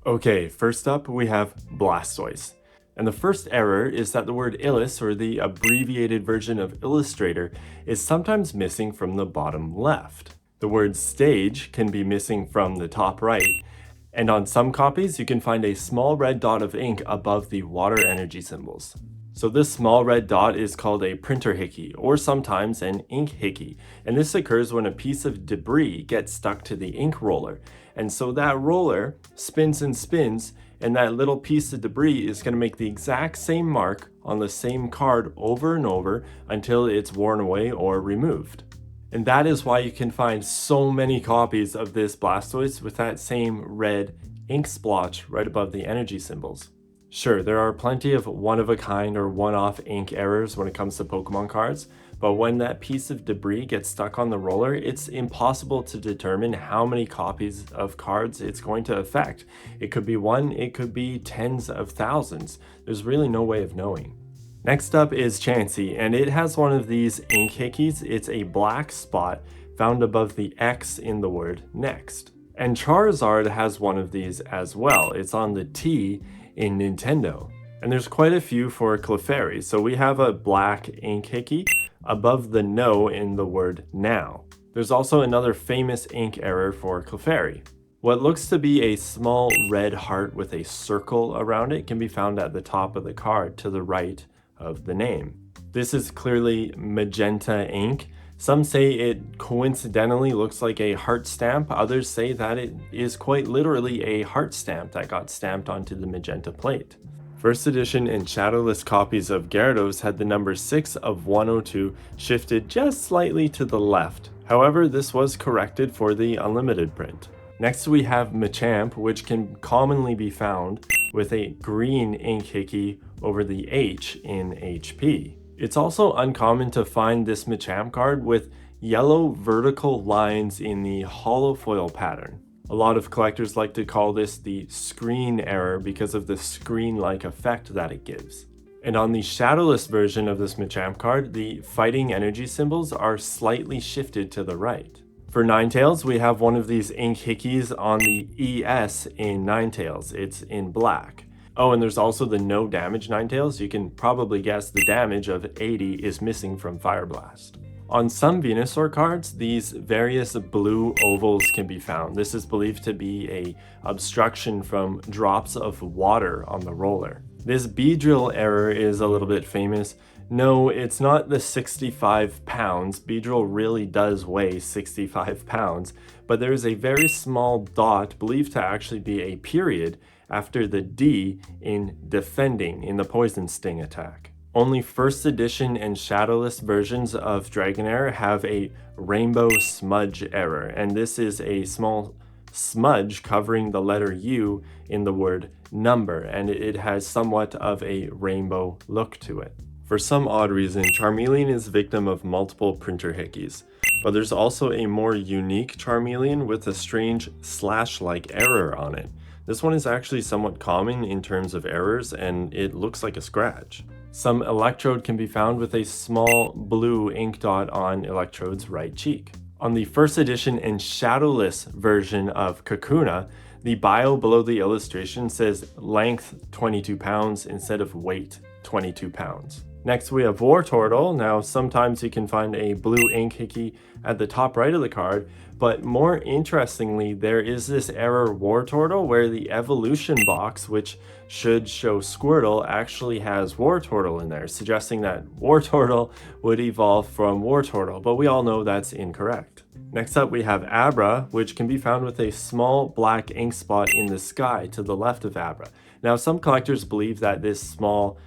Okay, first up we have Blastoise. And the first error is that the word illus, or the abbreviated version of illustrator, is sometimes missing from the bottom left. The word stage can be missing from the top right, and on some copies you can find a small red dot of ink above the water energy symbols. So this small red dot is called a printer hickey, or sometimes an ink hickey, and this occurs when a piece of debris gets stuck to the ink roller. And so that roller spins and spins, and that little piece of debris is going to make the exact same mark on the same card over and over until it's worn away or removed. And that is why you can find so many copies of this Blastoise with that same red ink splotch right above the energy symbols. Sure, there are plenty of one-of-a-kind or one-off ink errors when it comes to Pokemon cards, but when that piece of debris gets stuck on the roller, it's impossible to determine how many copies of cards it's going to affect. It could be one, it could be tens of thousands. There's really no way of knowing. Next up is Chansey, and it has one of these ink hickeys. It's a black spot found above the X in the word next. And Charizard has one of these as well. It's on the T in Nintendo. And there's quite a few for Clefairy. So we have a black ink hickey above the no in the word now. There's also another famous ink error for Clefairy. What looks to be a small red heart with a circle around it can be found at the top of the card to the right of the name. This is clearly magenta ink. Some say it coincidentally looks like a heart stamp, others say that it is quite literally a heart stamp that got stamped onto the magenta plate. First edition and shadowless copies of Gyarados had the number 6 of 102 shifted just slightly to the left. However, this was corrected for the unlimited print. Next we have Machamp, which can commonly be found with a green ink hickey over the H in HP. It's also uncommon to find this Machamp card with yellow vertical lines in the holofoil pattern. A lot of collectors like to call this the screen error because of the screen-like effect that it gives. And on the shadowless version of this Machamp card, the fighting energy symbols are slightly shifted to the right. For Ninetales, we have one of these ink hickeys on the ES in Ninetales. It's in black. Oh, and there's also the no damage Ninetales. You can probably guess the damage of 80 is missing from Fire Blast. On some Venusaur cards, these various blue ovals can be found. This is believed to be a obstruction from drops of water on the roller. This Beedrill error is a little bit famous. No, it's not the 65 pounds. Beedrill really does weigh 65 pounds, but there is a very small dot believed to actually be a period after the D in defending in the poison sting attack. Only first edition and shadowless versions of Dragonair have a rainbow smudge error, and this is a small smudge covering the letter U in the word number, and it has somewhat of a rainbow look to it. For some odd reason, Charmeleon is victim of multiple printer hickeys, but there's also a more unique Charmeleon with a strange slash-like error on it. This one is actually somewhat common in terms of errors, and it looks like a scratch. Some Electrode can be found with a small blue ink dot on Electrode's right cheek. On the first edition and shadowless version of Kakuna, the bio below the illustration says length 22 pounds instead of weight 22 pounds. Next we have Wartortle. Now sometimes you can find a blue ink hickey at the top right of the card, but more interestingly there is this error Wartortle where the evolution box, which should show Squirtle, actually has Wartortle in there, suggesting that Wartortle would evolve from Wartortle, but we all know that's incorrect. Next up we have Abra, which can be found with a small black ink spot in the sky to the left of Abra. Now some collectors believe that this small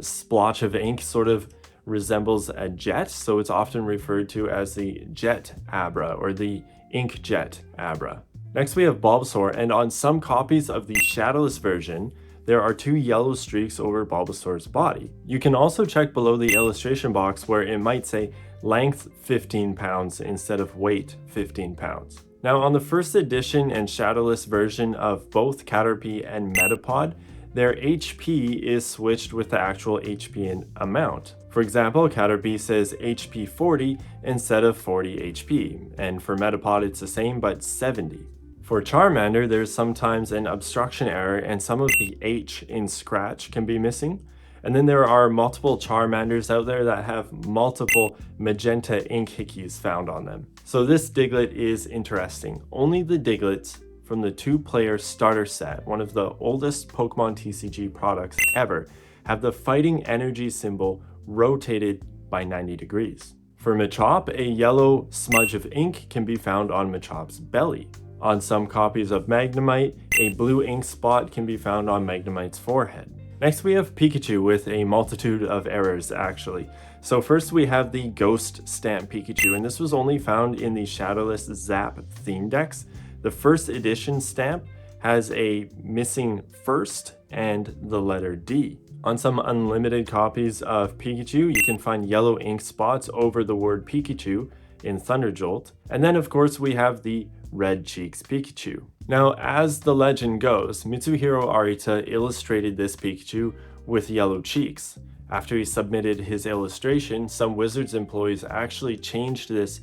splotch of ink sort of resembles a jet, so it's often referred to as the jet Abra or the ink jet Abra. Next we have Bulbasaur, and on some copies of the shadowless version there are 2 yellow streaks over Bulbasaur's body. You can also check below the illustration box where it might say length 15 pounds instead of weight 15 pounds. Now on the first edition and shadowless version of both Caterpie and Metapod, their HP is switched with the actual HP amount. For example, Caterpie says HP 40 instead of 40 HP, and for Metapod it's the same but 70. For Charmander, there's sometimes an obstruction error and some of the H in Scratch can be missing. And then there are multiple Charmanders out there that have multiple magenta ink hickeys found on them. So this Diglett is interesting. Only the Diglets from the 2-player starter set, one of the oldest Pokemon TCG products ever, have the fighting energy symbol rotated by 90 degrees. For Machop, a yellow smudge of ink can be found on Machop's belly. On some copies of Magnemite, a blue ink spot can be found on Magnemite's forehead. Next we have Pikachu with a multitude of errors actually. So first we have the Ghost Stamp Pikachu, and this was only found in the Shadowless Zap theme decks. The first edition stamp has a missing first and the letter D. On some unlimited copies of Pikachu, you can find yellow ink spots over the word Pikachu in Thunderjolt. And then of course we have the Red Cheeks Pikachu. Now, as the legend goes, Mitsuhiro Arita illustrated this Pikachu with yellow cheeks. After he submitted his illustration, some Wizards employees actually changed this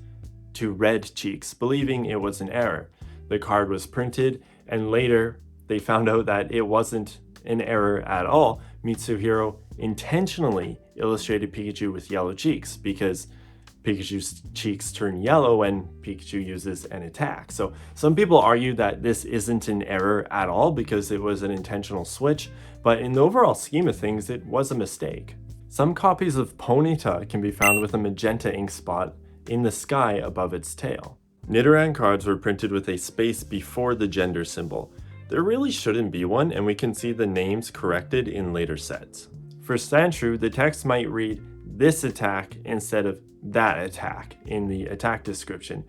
to red cheeks, believing it was an error. The card was printed, and later they found out that it wasn't an error at all. Mitsuhiro intentionally illustrated Pikachu with yellow cheeks because Pikachu's cheeks turn yellow when Pikachu uses an attack. So some people argue that this isn't an error at all because it was an intentional switch, but in the overall scheme of things, it was a mistake. Some copies of Ponyta can be found with a magenta ink spot in the sky above its tail. Nidoran cards were printed with a space before the gender symbol. There really shouldn't be one, and we can see the names corrected in later sets. For Sandshrew, the text might read this attack instead of that attack in the attack description.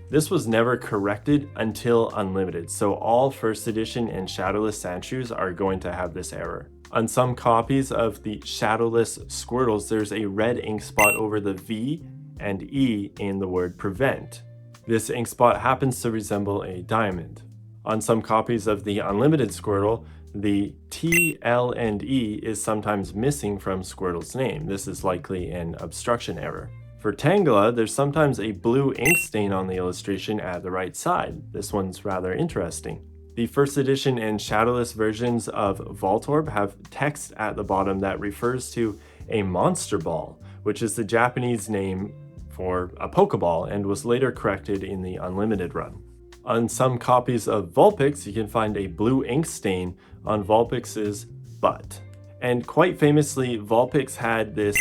This was never corrected until Unlimited, so all first edition and Shadowless Sandshrews are going to have this error. On some copies of the Shadowless Squirtles, there's a red ink spot over the V and E in the word prevent. This ink spot happens to resemble a diamond. On some copies of the Unlimited Squirtle, the T, L, and E is sometimes missing from Squirtle's name. This is likely an obstruction error. For Tangela, there's sometimes a blue ink stain on the illustration at the right side. This one's rather interesting. The first edition and Shadowless versions of Voltorb have text at the bottom that refers to a monster ball, which is the Japanese name for a Pokeball and was later corrected in the Unlimited run. On some copies of Vulpix, you can find a blue ink stain on Vulpix's butt. And quite famously, Vulpix had this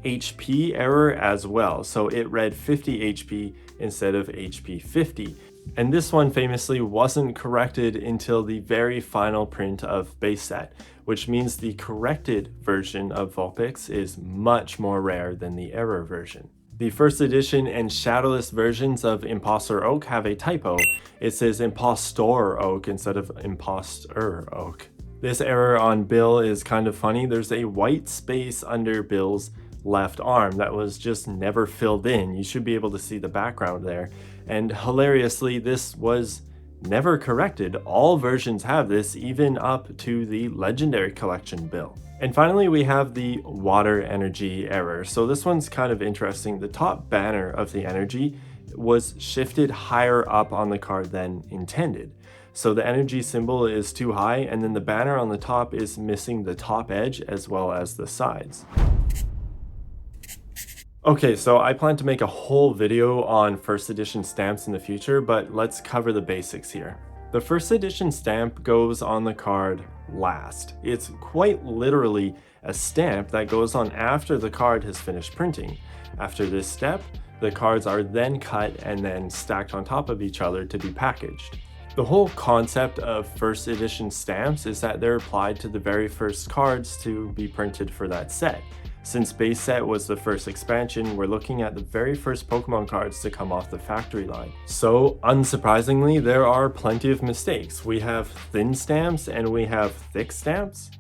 HP error as well, so it read 50 HP instead of HP 50. And this one famously wasn't corrected until the very final print of Base Set, which means the corrected version of Vulpix is much more rare than the error version. The first edition and Shadowless versions of Impostor Oak have a typo. It says Impostor Oak instead of Impostor Oak. This error on Bill is kind of funny. There's a white space under Bill's left arm that was just never filled in. You should be able to see the background there. And hilariously, this was never corrected. All versions have this, even up to the Legendary Collection Bill. And finally, we have the water energy error. So this one's kind of interesting. The top banner of the energy was shifted higher up on the card than intended. So the energy symbol is too high, and then the banner on the top is missing the top edge as well as the sides. Okay, so I plan to make a whole video on first edition stamps in the future, but let's cover the basics here. The first edition stamp goes on the card last. It's quite literally a stamp that goes on after the card has finished printing. After this step, the cards are then cut and then stacked on top of each other to be packaged. The whole concept of first edition stamps is that they're applied to the very first cards to be printed for that set. Since Base Set was the first expansion, we're looking at the very first Pokemon cards to come off the factory line. So, unsurprisingly, there are plenty of mistakes. We have thin stamps and we have thick stamps.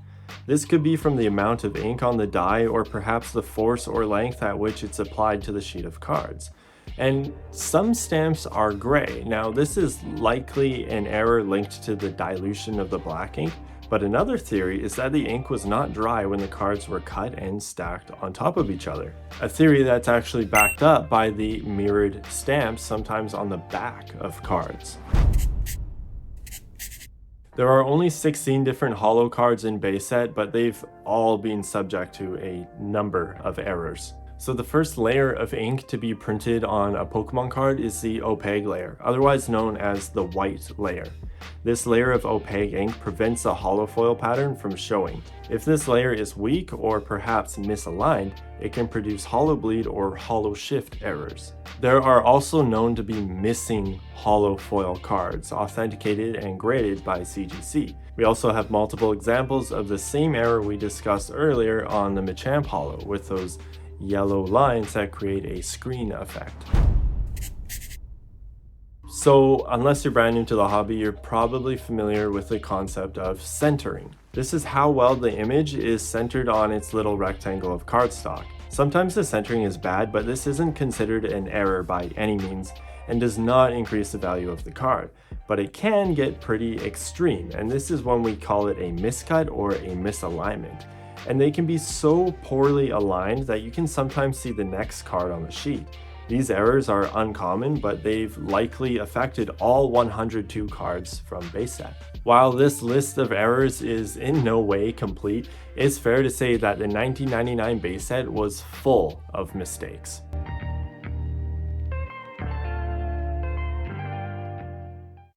This could be from the amount of ink on the die or perhaps the force or length at which it's applied to the sheet of cards. And some stamps are gray. Now, this is likely an error linked to the dilution of the black ink. But another theory is that the ink was not dry when the cards were cut and stacked on top of each other. A theory that's actually backed up by the mirrored stamps sometimes on the back of cards. There are only 16 different holo cards in base set, but they've all been subject to a number of errors. So the first layer of ink to be printed on a Pokemon card is the opaque layer, otherwise known as the white layer. This layer of opaque ink prevents the holofoil pattern from showing. If this layer is weak or perhaps misaligned, it can produce holobleed or holoshift errors. There are also known to be missing holofoil cards, authenticated and graded by CGC. We also have multiple examples of the same error we discussed earlier on the Machamp Holo, with those yellow lines that create a screen effect. So, unless you're brand new to the hobby, you're probably familiar with the concept of centering. This is how well the image is centered on its little rectangle of cardstock. Sometimes the centering is bad, but this isn't considered an error by any means and does not increase the value of the card. But it can get pretty extreme, and this is when we call it a miscut or a misalignment. And they can be so poorly aligned that you can sometimes see the next card on the sheet. These errors are uncommon, but they've likely affected all 102 cards from base set. While this list of errors is in no way complete, it's fair to say that the 1999 base set was full of mistakes.